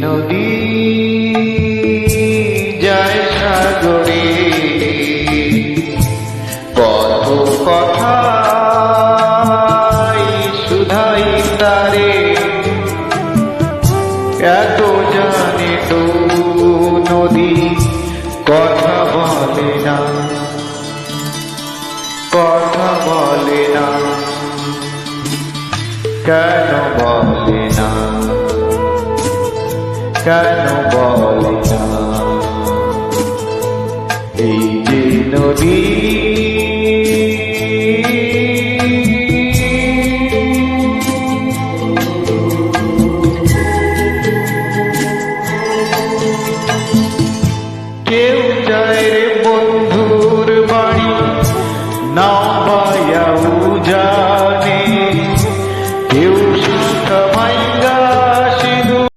নদী যায় সাগরে, কত কথাই শুধাই তারে, এত জানে তো নদী কথা বলে না, কথা বলে না, কেন বলে না, কেন বলে না? এই যে নদী